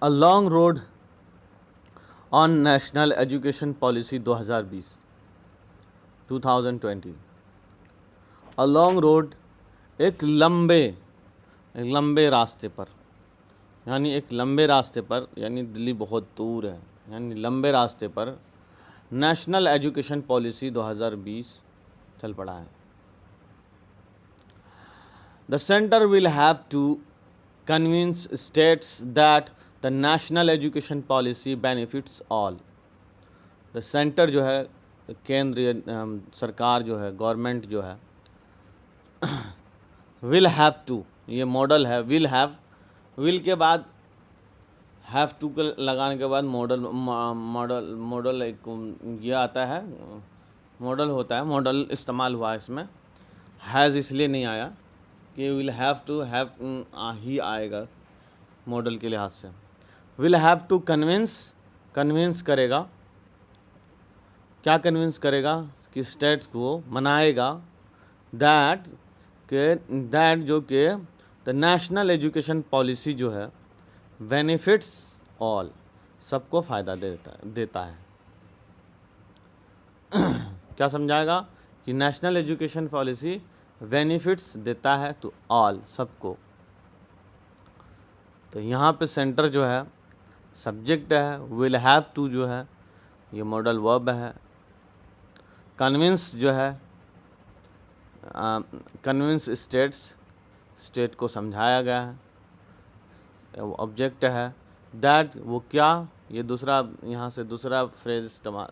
A long road on National Education Policy 2020. A long road, एक लंबे रास्ते पर, यानी एक लंबे रास्ते पर, यानी दिल्ली बहुत दूर है, यानी लंबे रास्ते पर नेशनल एजुकेशन पॉलिसी 2020 चल पड़ा है. The center will have to convince states that the national education policy benefits all. The center जो है, केंद्रीय सरकार जो है, गवर्नमेंट जो है, will have to, ये मॉडल है, will के बाद have to लगाने के बाद मॉडल एक ये आता है, मॉडल होता है, मॉडल इस्तेमाल हुआ है इसमें. हैज़ इसलिए नहीं आया कि विल हैव टू हैव ही आएगा मॉडल के लिहाज से. विल हैव टू कन्विंस करेगा. क्या कन्विंस करेगा? कि स्टेट्स को मनाएगा दैट जो कि द नेशनल एजुकेशन पॉलिसी जो है बेनिफिट्स ऑल, सबको फ़ायदा देता है. क्या समझाएगा? कि नेशनल एजुकेशन पॉलिसी बेनिफिट्स देता है तो ऑल, सबको. तो यहाँ पे सेंटर जो है सब्जेक्ट है, विल हैव टू जो है ये मॉडल वर्ब है, कन्विंस जो है कन्विंस स्टेट को समझाया गया है, ऑब्जेक्ट है. दैट वो क्या, ये दूसरा, यहाँ से दूसरा फ्रेज इस्तेमाल,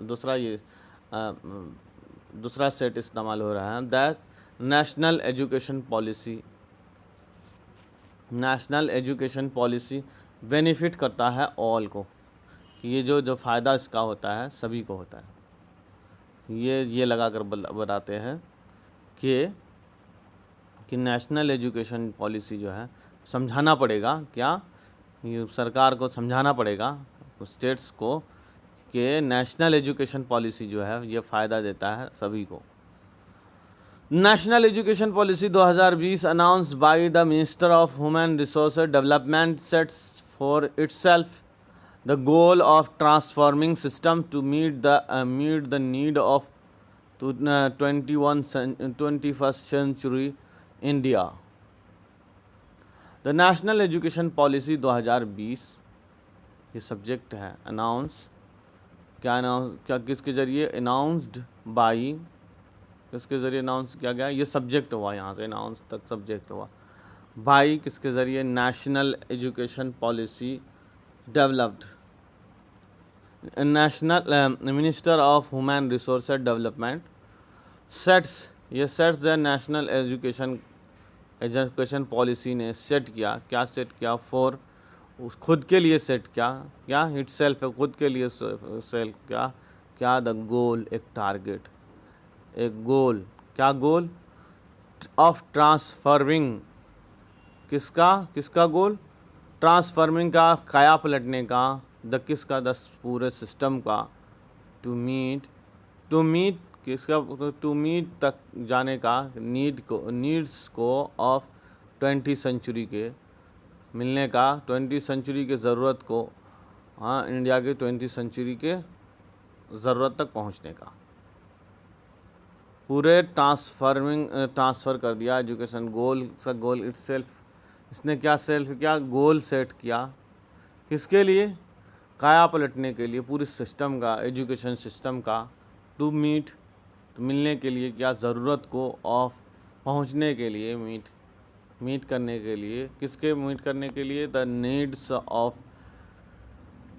दूसरा सेट इस्तेमाल हो रहा है. That national education policy benefit करता है ऑल को, कि ये जो फ़ायदा इसका होता है सभी को होता है. ये लगा कर बताते हैं कि नेशनल एजुकेशन पॉलिसी जो है समझाना पड़ेगा. क्या? ये सरकार को समझाना पड़ेगा स्टेट्स को कि नेशनल एजुकेशन पॉलिसी जो है ये फ़ायदा देता है सभी को. National education policy 2020 announced by the minister of human resources development sets for itself the goal of transforming system to meet the need of 21st century India. The national education policy 2020 ये subject है. क्या किसके ज़रिए announced by, किसके ज़रिए announce किया गया? ये सब्जेक्ट हुआ, यहाँ से अनाउंस तक सब्जेक्ट हुआ. बाई किसके ज़रिए? National education policy developed, national minister of human resources development sets, ये सेट्स है नेशनल एजुकेशन पॉलिसी ने सेट किया. क्या सेट किया? फॉर, उस खुद के लिए सेट किया. क्या? इट सेल्फ है, खुद के लिए सेल्फ. क्या? द गोल, एक टारगेट, एक गोल. क्या गोल? ऑफ ट्रांसफॉर्मिंग, किसका गोल? ट्रांसफॉर्मिंग का, काया पलटने का. द किसका? द पूरे सिस्टम का. टू मीट किसका? टू मीट तक जाने का, नीड्स को ऑफ 20th सेंचुरी के मिलने का, 20th सेंचुरी के ज़रूरत को, हाँ, इंडिया के 20th सेंचुरी के ज़रूरत तक पहुंचने का. पूरे ट्रांसफ़र कर दिया एजुकेशन. गोल इटसेल्फ, इसने क्या सेल्फ किया? गोल सेट किया. किसके लिए? काया पलटने के लिए, पूरी सिस्टम का, एजुकेशन सिस्टम का. टू मीट, मिलने के लिए. क्या? ज़रूरत को. ऑफ, पहुंचने के लिए. मीट करने के लिए. किसके मीट करने के लिए? The needs of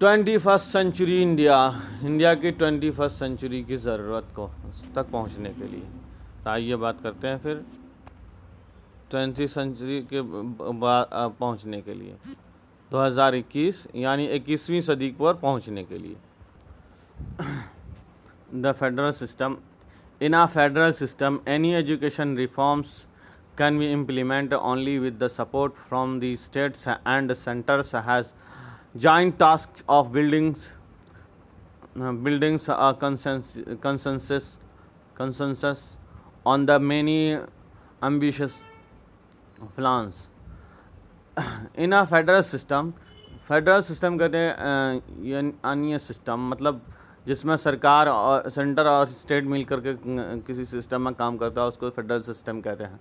21st century India की 21st सेंचुरी की ज़रूरत को तक पहुंचने के लिए. तो आइए बात करते हैं फिर 20th सेंचुरी के पहुंचने के लिए, 2021 यानी 21वीं सदी पर पहुंचने के लिए. The federal system. In a federal system, any education reforms can be implemented only with the support from the states, and the centers has joint task of building a consensus on the many ambitious plans. In a federal system, federal system कहते हैं अन्य system, मतलब जिसमें सरकार और centre और state मिल करके किसी सिस्टम में काम करता है, उसको फेडरल सिस्टम कहते हैं।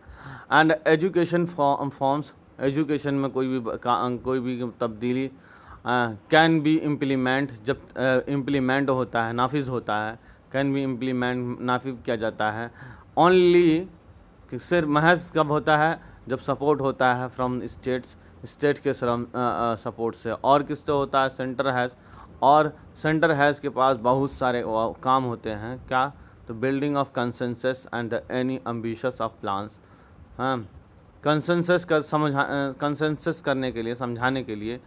एंड एजुकेशन फॉर्म्स, एजुकेशन में कोई भी तब्दीली कैन बी इम्प्लीमेंट, जब इम्प्लीमेंट होता है, नाफिज होता है, कैन बी इम्प्लीमेंट, नाफिज किया जाता है, ओनली कि सिर्फ महज कब होता है, जब सपोर्ट होता है फ्रॉम स्टेट के सपोर्ट से, और किससे होता है, सेंटर हैज़, और सेंटर हैज़ के पास बहुत सारे काम होते हैं, क्या, तो building of consensus and any ambitious of plans. हाँ, कंसेंसस करने के लिए, समझाने के लिए,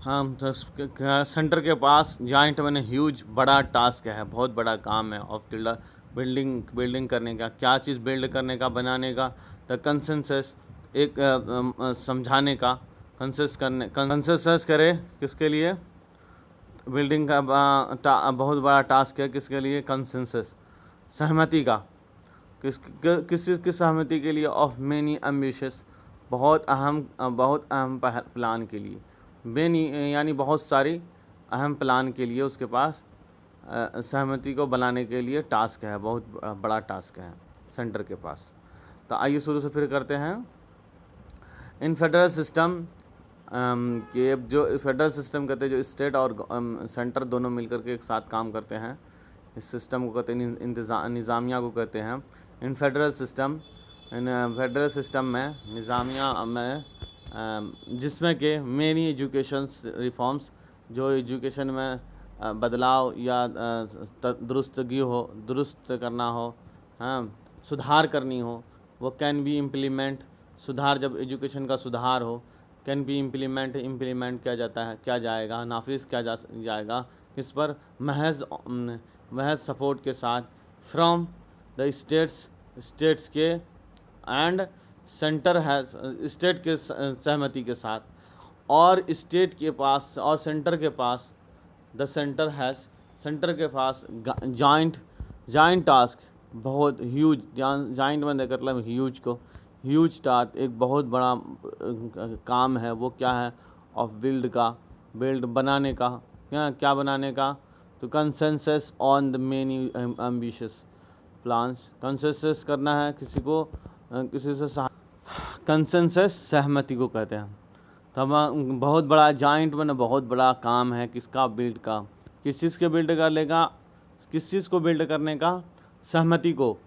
हाँ, तो सेंटर के पास जॉइंट मैंने ह्यूज बड़ा टास्क है, बहुत बड़ा काम है ऑफ बिल्डिंग करने का, क्या चीज़ बिल्ड करने का, बनाने का, द कंसेंसस, एक समझाने का, कंसेंसस करे किसके लिए, बिल्डिंग का बहुत बड़ा टास्क है, किसके लिए, कंसेंसस, सहमति का, किस सहमति के लिए, ऑफ मेनी एम्बिशियस, बहुत अहम प्लान के लिए, मेनी यानी बहुत सारी अहम प्लान के लिए उसके पास सहमति को बनाने के लिए टास्क है, बहुत बड़ा टास्क है सेंटर के पास। तो आइए शुरू से फिर करते हैं। इन फेडरल सिस्टम के जो फेडरल सिस्टम कहते हैं, जो स्टेट और सेंटर दोनों मिलकर के एक साथ काम करते हैं, इस सिस्टम को कहते हैं, निज़ामिया को कहते हैं। इन फेडरल सिस्टम में, निज़ामिया में, जिसमें कि मेनी एजुकेशन रिफॉर्म्स, जो एजुकेशन में बदलाव या दुरुस्त करना हो, हाँ, सुधार करनी हो, वो कैन बी इम्प्लीमेंट, सुधार, जब एजुकेशन का सुधार हो, कैन बी इम्प्लीमेंट किया जाता है, क्या जाएगा, नाफिज किया जाएगा, किस पर, महज सपोर्ट के साथ, फ्रॉम द स्टेट्स के, एंड सेंटर है, स्टेट के सहमति के साथ, और स्टेट के पास और सेंटर के पास, द सेंटर हैज़, सेंटर के पास जॉइंट टास्क, बहुत ह्यूज, जॉइंट में मतलब ह्यूज टास्क, एक बहुत बड़ा काम है, वो क्या है, ऑफ बिल्ड बनाने का, क्या बनाने का, तो consensus on the many ambitious plans, consensus करना है किसी से कंसेंसस सहमति को कहते हैं। तो हम बहुत बड़ा जॉइंट में बहुत बड़ा काम है, किसका, बिल्ड का, किस चीज़ के बिल्ड कर लेगा, किस चीज़ को बिल्ड करने का, सहमति को,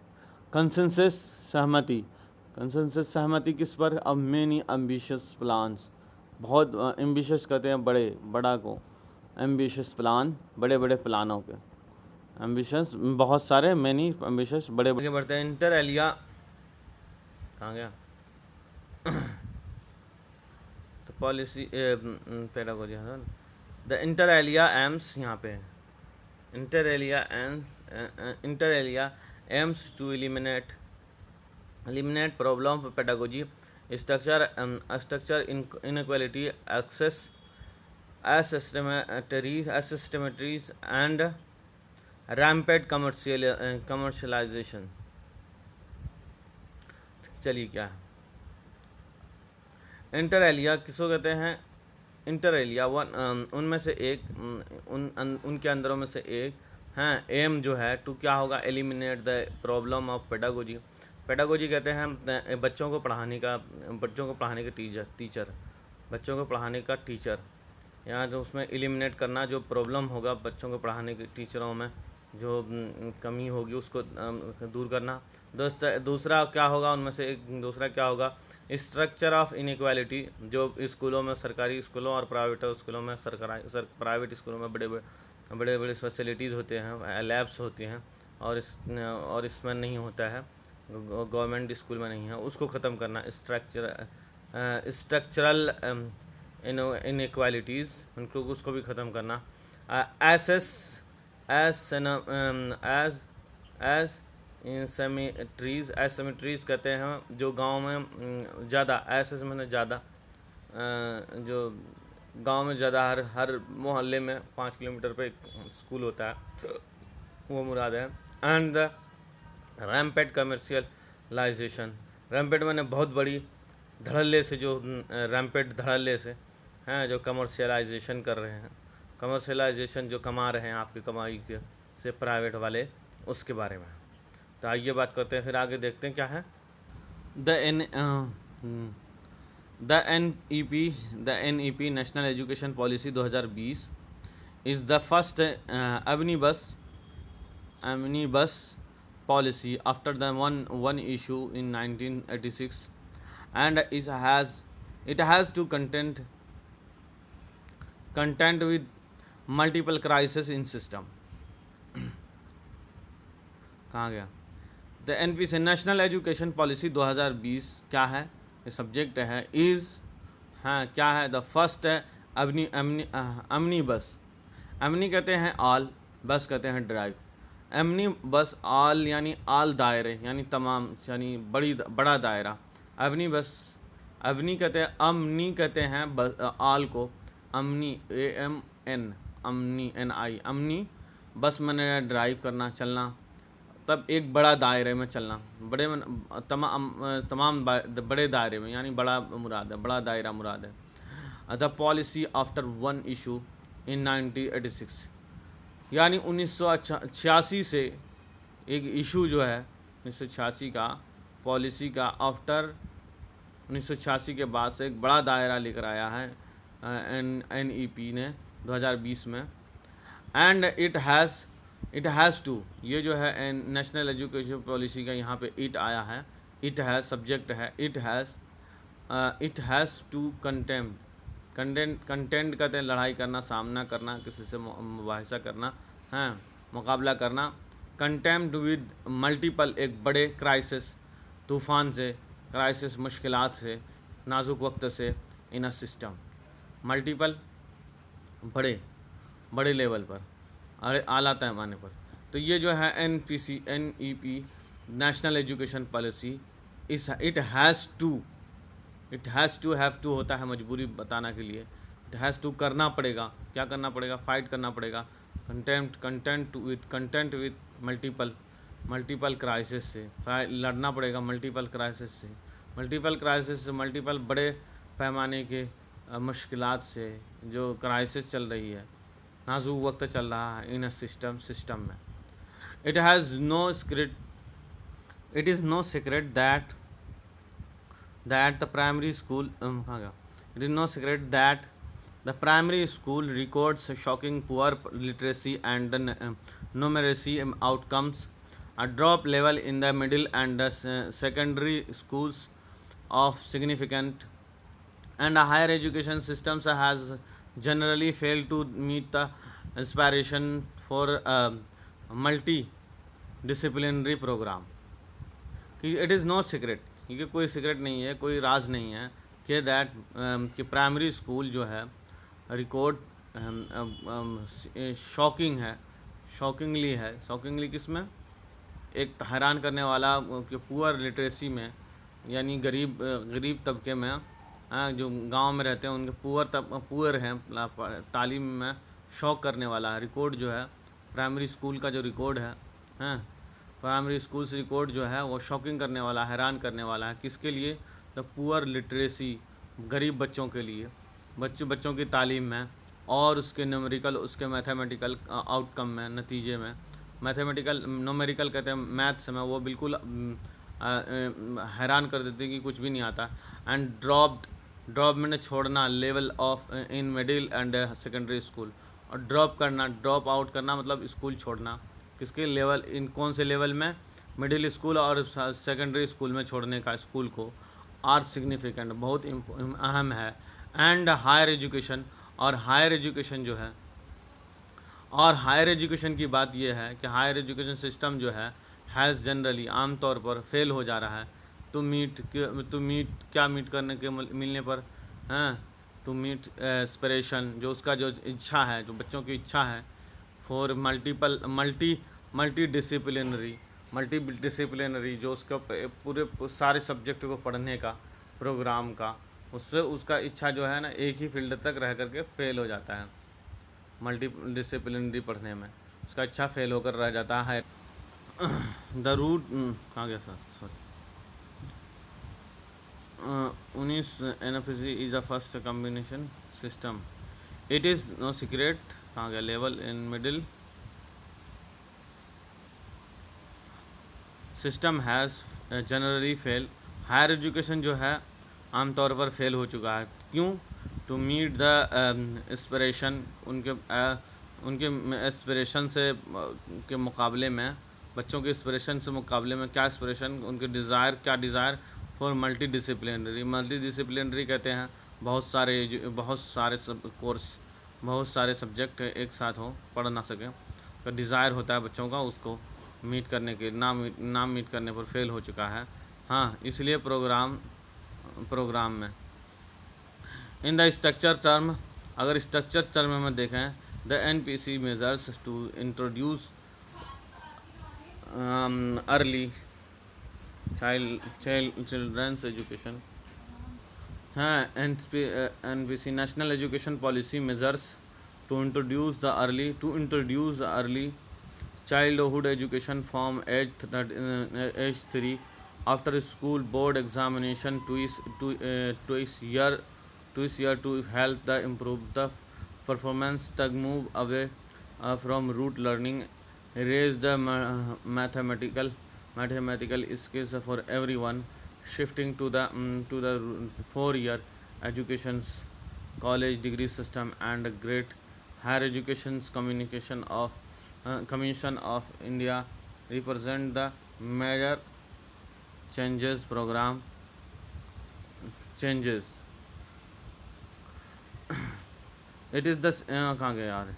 कंसेंसस सहमति किस पर, अब मेनी एम्बिशियस प्लान्स, बहुत एम्बिशियस कहते हैं बड़ा को, एम्बिशियस प्लान, बड़े प्लानों के, एम्बिशियस बहुत सारे, मेनी एम्बिशियस बड़े बढ़ते हैं। इंटर एलिया कहाँ गया, तो policy pedagogy, the inter alia aims, यहाँ पे inter alia aims to eliminate problem of pedagogy, structure inequality, access asymmetries and rampant commercialization। चलिए क्या है इंटर एलिया, किसको कहते हैं, इंटर एलिया उनमें से एक, उनके अंदरों में से एक हैं, एम जो है टू क्या होगा, eliminate the problem of pedagogy कहते हैं बच्चों को पढ़ाने का टीचर, यहाँ जो उसमें एलिमिनेट करना, जो प्रॉब्लम होगा बच्चों को पढ़ाने के टीचरों में, जो कमी होगी उसको दूर करना। दूसरा क्या होगा, उनमें से एक दूसरा क्या होगा, स्ट्रक्चर ऑफ इनइक्वालिटी, जो स्कूलों में, सरकारी स्कूलों और प्राइवेट स्कूलों में, प्राइवेट स्कूलों में बड़े फैसिलिटीज़ होते हैं, लैब्स होती हैं, और इसमें नहीं होता है, गवर्नमेंट स्कूल में नहीं है, उसको ख़त्म करना, स्ट्रक्चरल इनइक्वालिटीज़, उसको भी ख़त्म करना। एसिमेट्रीज़ कहते हैं, जो गांव में ज़्यादा, एसेस मैंने ज़्यादा, जो गांव में ज़्यादा, हर मोहल्ले में 5 किलोमीटर पे एक स्कूल होता है, वो मुराद है। एंड द रैम्पेड कमर्शियलाइजेशन, रैम्पेड मैंने बहुत बड़ी धड़ल्ले से, जो रैम्पेड धड़ल्ले से, हैं जो कमर्शियलाइजेशन कर रहे हैं, कमर्शियलाइजेशन जो कमा रहे हैं आपकी कमाई के से प्राइवेट वाले, उसके बारे में। तो आइए बात करते हैं, फिर आगे देखते हैं क्या है। The NEP national education policy 2020 is the first omnibus policy after the one issue in 1986, and it has to contend with multiple crises in system. कहाँ गया? The NPC national education policy 2020 क्या है, ये सब्जेक्ट है, is, हाँ क्या है, the first है अमनी बस। अमनी कहते हैं ऑल, बस कहते हैं ड्राइव। अमनी बस ऑल यानी ऑल दायरे, यानी तमाम, यानी बड़ा दायरा। अवनी बस, अवनी कहते हैं, अमनी कहते हैं ऑल को, अमनी AMN, अमनी NI, अमनी बस मैंने ड्राइव करना, चलना, तब एक बड़ा दायरे में चलना, तमाम बड़े दायरे में, यानी बड़ा मुराद है, बड़ा दायरा मुराद है। The policy after one issue in 1986, यानी 1986 से एक इशू जो है 1986 का, पॉलिसी का, आफ्टर 1986 के बाद से एक बड़ा दायरा लेकर आया है NEP ने 2020 में। एंड इट हैज़ टू, ये जो है नेशनल एजुकेशन पॉलिसी का यहाँ पे इट आया है, इट हैज़ सब्जेक्ट है, इट हैज़ टू कंटेंट कहते हैं लड़ाई करना, सामना करना, किसी से मुबाहिसा करना, हैं मुकाबला करना, कंटेम्प्ट विद मल्टीपल, एक बड़े क्राइसिस, तूफ़ान से, क्राइसिस मुश्किलात से, नाजुक वक्त से, इन अ सिस्टम, मल्टीपल, बड़े लेवल पर, अरे आला पैमाने पर। तो ये जो है NEP national education policy, it has to have to होता है मजबूरी बताना के लिए, इट हैज़ टू करना पड़ेगा, क्या करना पड़ेगा, फाइट करना पड़ेगा, कंटेंट विद मल्टीपल क्राइसिस से, लड़ना पड़ेगा मल्टीपल क्राइसिस से, मल्टीपल बड़े पैमाने के मुश्किलात से, जो क्राइसिस चल रही है, नाजुक वक्त चल रहा है, इन अ सिस्टम में। It is no secret that the primary school it is no secret that the primary school records shocking poor literacy and numeracy outcomes, a drop level in the middle and the secondary schools of significant, and a higher education systems has generally failed to meet the aspiration for a multidisciplinary program. It is no secret, ये कोई secret नहीं है, कोई राज नहीं है कि primary school जो है रिकॉर्ड शॉकिंगली किसमें, एक हैरान करने वाला कि पुअर लिटरेसी में, यानी गरीब तबके में, जो गांव में रहते हैं उनके पुअर हैं तालीम में, शौक करने वाला है रिकॉर्ड जो है प्राइमरी स्कूल का, जो रिकॉर्ड है प्राइमरी स्कूल्स रिकॉर्ड जो है वो शॉकिंग करने वाला, हैरान करने वाला है। किसके लिए? द पुअर लिटरेसी, गरीब बच्चों के लिए, बच्चों की तालीम में, और उसके न्यूमेरिकल, उसके मैथमेटिकल आउटकम में, नतीजे में। मैथमेटिकल न्यूमेरिकल कहते हैं मैथ्स में, वो बिल्कुल हैरान कर देते हैं कि कुछ भी नहीं आता। एंड ड्रॉप मैंने छोड़ना, level of in middle and secondary school, और ड्रॉप आउट करना मतलब स्कूल छोड़ना, किसके लेवल, इन कौन से लेवल में, मिडिल स्कूल और सेकेंडरी स्कूल में छोड़ने का स्कूल को, आर सिग्निफिकेंट, बहुत अहम है। एंड हायर एजुकेशन, और हायर एजुकेशन जो है, और हायर एजुकेशन की बात यह है कि हायर एजुकेशन सिस्टम जो है हैज़ जनरली, आमतौर पर फेल हो जा रहा है टू मीट क्या मीट करने के मिलने पर, हैं टू मीट एस्पिरेशन, जो उसका जो इच्छा है, जो बच्चों की इच्छा है, फॉर मल्टी डिसिप्लिनरी जो उसका पूरे सारे सब्जेक्ट को पढ़ने का प्रोग्राम का, उससे उसका इच्छा जो है ना एक ही फील्ड तक रह करके फेल हो जाता है। मल्टी डिसिप्लिनरी पढ़ने में उसका इच्छा फेल होकर रह जाता है। द रूट कहाँ गया sir, sorry 19 NFC is the first combination system, it is no secret, कहाँ गया level in middle, system has generally fail, higher education जो है आमतौर पर फेल हो चुका है। क्यों? टू मीट द एस्पिरेशन, उनके एस्पिरेशन से के मुकाबले में, बच्चों के एस्पिरेशन से मुकाबले में क्या एस्पिरेशन, उनके डिज़ायर क्या डिज़ायर फॉर मल्टी डिसिप्लिनरी कहते हैं बहुत सारे सब कोर्स, बहुत सारे सब्जेक्ट एक साथ हो पढ़ ना सकें, तो डिज़ायर होता है बच्चों का, उसको मीट करने के ना मीट करने पर फेल हो चुका है। हाँ, इसलिए प्रोग्राम में इन द स्ट्रक्चर टर्म, अगर स्ट्रक्चर टर्म में देखें, the NPC measures to introduce early children's education. हाँ, NPC national education policy measures to introduce the early childhood education from age 3 after school board examination twice year to help the improve the performance, to move away from rote learning, raise the mathematical skills for everyone, shifting to the 4-year education's college degree system, and great higher education's Commission of India represent the major program changes. It is the कहाँ गए यार,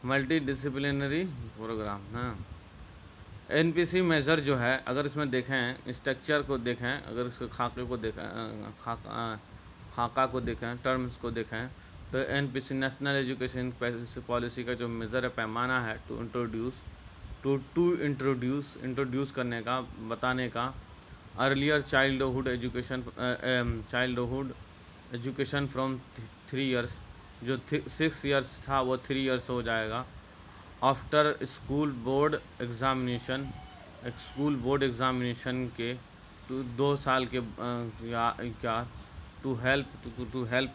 multi disciplinary programme. हाँ, NPC major जो है, अगर इसमें देखें structure को देखें, अगर इसके खाका को देखें, टर्म्स को देखें, तो NPC नेशनल एजुकेशन पॉलिसी का जो मेज़र है, पैमाना है, इंट्रोड्यूस करने का, बताने का, earlier childhood education from 3 years, जो 6 इयर्स था वो 3 इयर्स हो जाएगा। आफ्टर स्कूल बोर्ड एग्ज़ामिनेशन के 2 साल के क्या टू हेल्प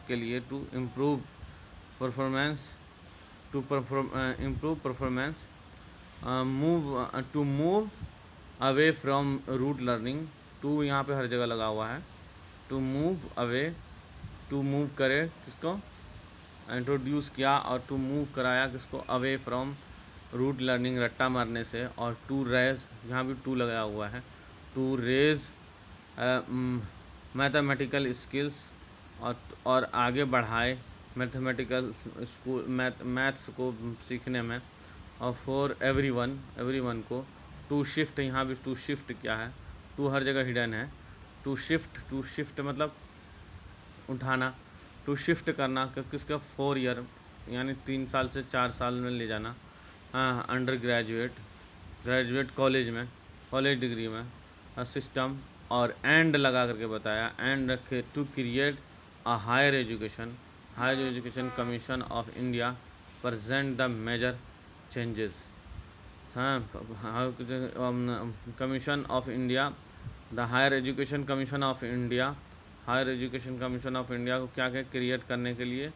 के लिए, to improve performance, move away from rote learning, to यहाँ पे हर जगह लगा हुआ है, टू मूव करे किसको, इंट्रोड्यूस किया, और टू मूव कराया किसको, अवे फ्रॉम रूट लर्निंग, रट्टा मारने से, और टू रेज, यहाँ भी टू लगाया हुआ है, टू रेज मैथमेटिकल स्किल्स, और आगे बढ़ाए मैथमेटिकल मैथ्स को सीखने में, और फॉर एवरीवन को, टू शिफ्ट, यहाँ भी टू शिफ्ट क्या है, टू हर जगह हिडन है, टू शिफ्ट मतलब उठाना, टू शिफ्ट करना किसका, 4 ईयर यानी 3 साल से 4 साल में ले जाना। हाँ, अंडर ग्रेजुएट कॉलेज डिग्री में सिस्टम, और एंड लगा करके बताया, एंड रखे, to create a higher education commission of India present the major changes. हाँ, commission of India, the higher education commission of India को क्या क्रिएट करने के लिए,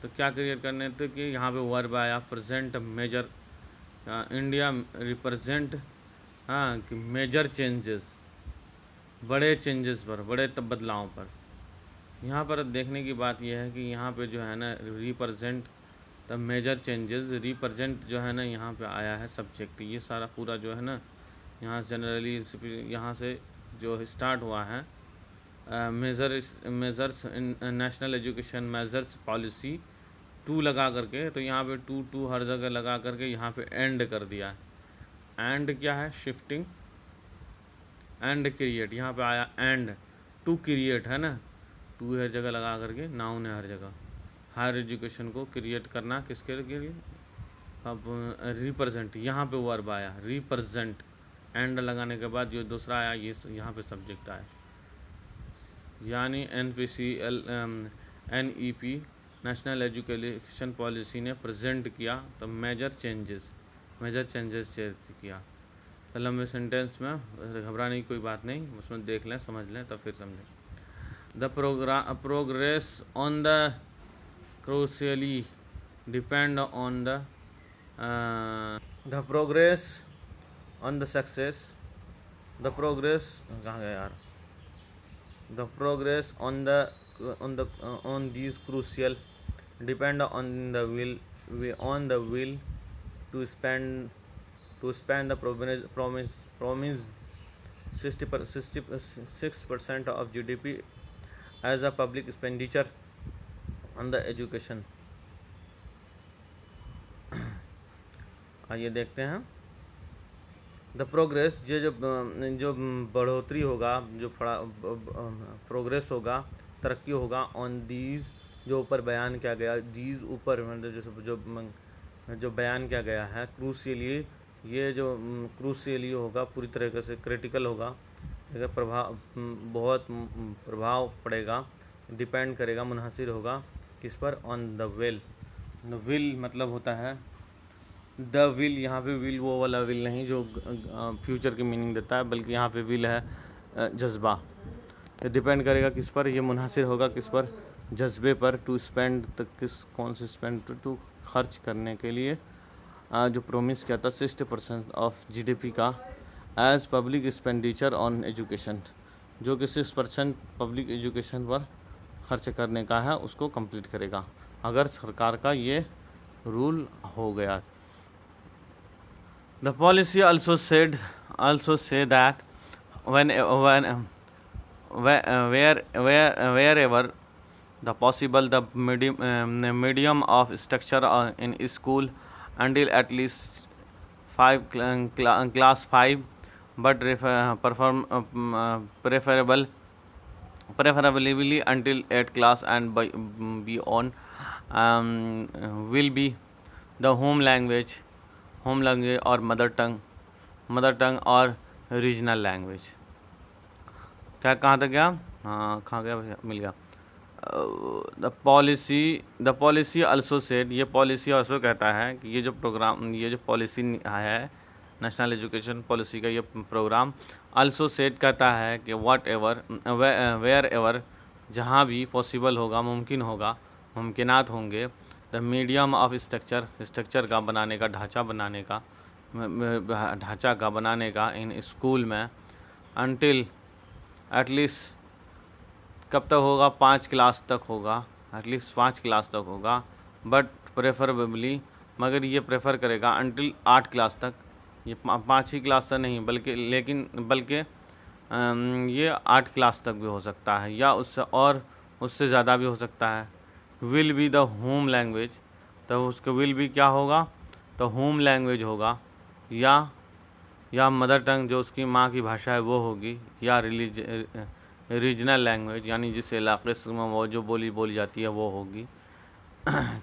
तो क्या क्रिएट करने थे कि यहाँ पे वर्ब आया प्रेजेंट मेजर, इंडिया रिप्रेजेंट, हाँ, कि मेजर चेंजेस, बड़े चेंजेस पर, बड़े बदलावों पर। यहाँ पर देखने की बात यह है कि यहाँ पे जो है ना represent the major changes, represent जो है ना यहाँ पे आया है सब्जेक्ट, ये सारा पूरा जो है ना यहाँ जनरली यहाँ से जो स्टार्ट हुआ है measures in national education measures policy 2 लगा करके, तो यहाँ पे 2 हर जगह लगा करके यहाँ पे एंड कर दिया है। एंड क्या है, शिफ्टिंग, एंड क्रिएट, यहाँ पे आया एंड, टू क्रिएट है ना, 2 हर जगह लगा करके, नाउन है हर जगह, हायर एजुकेशन को क्रिएट करना किसके लिए, अब रिप्रेजेंट, यहाँ पे वर्ब आया रिप्रेजेंट, एंड लगाने के बाद जो दूसरा आया ये यहाँ पे सब्जेक्ट आया, यानी NEP नेशनल एजुकेशन पॉलिसी ने प्रेजेंट किया, तो मेजर चेंजेस किया। तो लंबे सेंटेंस में घबराने की कोई बात नहीं, उसमें देख लें, समझ लें, तब फिर समझें। The progress on the crucially depend on the progress on the success the progress कहाँ गया यार the progress on these crucial depend on the will to spend the promise 66% of GDP as a public expenditure on the education. आइए देखते हैं the progress ये जो बढ़ोतरी होगा जो प्रोग्रेस होगा तरक्की होगा ऑन दीज जो ऊपर बयान किया गया दीज ऊपर मतलब जो बयान किया गया है क्रूशियली ये जो क्रूशियली होगा पूरी तरीके से क्रिटिकल होगा बहुत प्रभाव पड़ेगा डिपेंड करेगा मुनहसर होगा किस पर ऑन द विल मतलब होता है द विल यहाँ पे विल वो वाला विल नहीं जो फ्यूचर की मीनिंग देता है बल्कि यहाँ पे विल है जज्बा ये डिपेंड करेगा किस पर ये मुनहसर होगा किस पर जज्बे पर टू स्पेंड कौन से स्पेंड टू खर्च करने के लिए जो प्रोमिस किया था 60% ऑफ GDP का as public expenditure on education जो कि 6% पब्लिक एजुकेशन पर खर्च करने का है उसको कंप्लीट करेगा अगर सरकार का ये रूल हो गया. The policy also say that wherever the possible the medium of structure in school until at least class 5 but preferably until 8th class and beyond will be the home language और mother tongue और regional language. क्या कहाँ तक गया हाँ कहाँ गया भैया मिल गया. द पॉलिसी अल्सो सेड ये पॉलिसी ऑल्सो कहता है कि ये जो प्रोग्राम ये जो पॉलिसी है नेशनल एजुकेशन पॉलिसी का ये प्रोग्राम अल्सो सेड कहता है कि वेयर एवर जहाँ भी पॉसिबल होगा मुमकिनात होंगे द मीडियम ऑफ स्ट्रक्चर का बनाने का ढांचा का बनाने का इन स्कूल में अनटिल एटलीस्ट कब तक होगा 5 क्लास तक होगा एटलीस्ट 5 क्लास तक होगा बट प्रेफरेबली मगर ये प्रेफर करेगा अनटिल 8 क्लास तक ये 5 ही क्लास तक नहीं बल्कि ये 8 क्लास तक भी हो सकता है या उससे ज़्यादा भी हो सकता है. Will be the home language तो उसका विल भी क्या होगा तो होम लैंग्वेज होगा या मदर टंग जो उसकी माँ की भाषा है वो होगी या रीजनल लैंग्वेज यानी जिस इलाके में वो जो बोली जाती है वो होगी.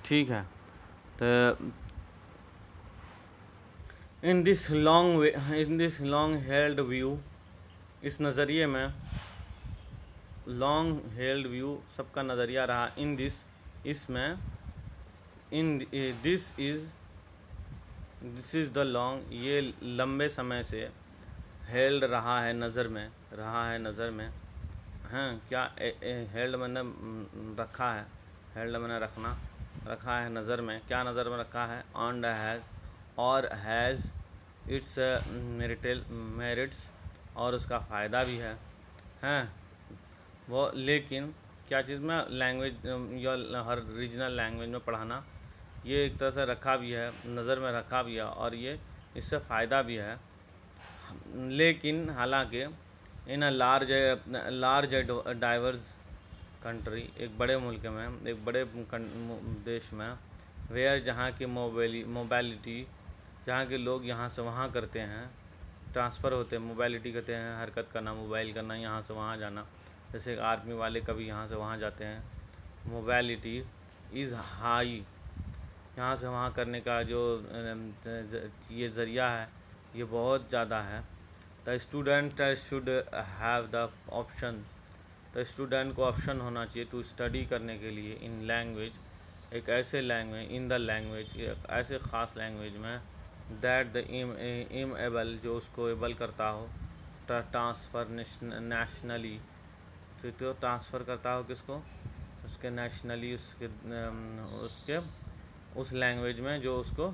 ठीक है तो in this long held view इस नज़रिए में लॉन्ग हेल्ड व्यू सबका नज़रिया रहा इसमें दिस इज़ द लॉन्ग ये लंबे समय से हेल्ड रहा है नज़र में हाँ क्या हेल्ड मैंने रखा है हेल्ड मैंने रखा है नज़र में क्या नज़र में रखा है ऑन हैज़ इट्स मेरिट्स और उसका फ़ायदा भी है हैं वो लेकिन क्या चीज़ में लैंग्वेज या हर रीजनल लैंग्वेज में पढ़ाना ये एक तरह से रखा भी है नज़र में रखा भी है और ये इससे फ़ायदा भी है. लेकिन हालांकि इन अ लार्ज डाइवर्स कंट्री एक बड़े मुल्क में एक बड़े देश में वेयर जहाँ की मोबालिटी जहाँ के लोग यहाँ से वहाँ करते हैं ट्रांसफ़र होते हैं मोबालिटी कहते हैं हरकत करना मोबाइल करना यहाँ से वहाँ जाना जैसे आर्मी वाले कभी यहाँ से वहाँ जाते हैं. मोबालिटी इज़ हाई यहाँ से वहाँ करने का जो ये ज़रिया है ये बहुत ज़्यादा है. The student should have the option तो स्टूडेंट को ऑप्शन होना चाहिए टू स्टडी करने के लिए इन लैंग्वेज एक ऐसे लैंग्वेज इन द लैंग्वेज एक ऐसे ख़ास लैंग्वेज में दैट द इम एबल जो उसको एबल करता हो ट्रांसफ़र नेशनली तो ट्रांसफ़र करता हो किसको उसके नेशनली उसके उस लैंग्वेज में जो उसको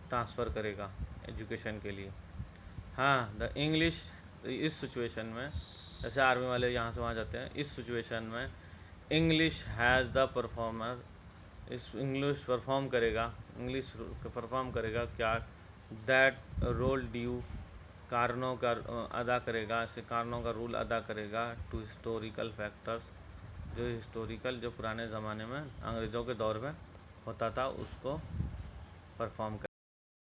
ट्रांसफ़र करेगा एजुकेशन के लिए। हाँ, द इंग्लिश इस सिचुएशन में, जैसे आर्मी वाले यहाँ से वहाँ जाते हैं, इस सिचुएशन में इंग्लिश हैज़ द परफॉर्मर, इस इंग्लिश परफॉर्म करेगा, इंग्लिश परफॉर्म करेगा क्या, दैट रोल ड्यू, कारणों का अदा करेगा, ऐसे कारणों का रूल अदा करेगा टू हिस्टोरिकल फैक्टर्स, जो हिस्टोरिकल जो पुराने ज़माने में अंग्रेज़ों के दौर में होता था उसको परफॉर्म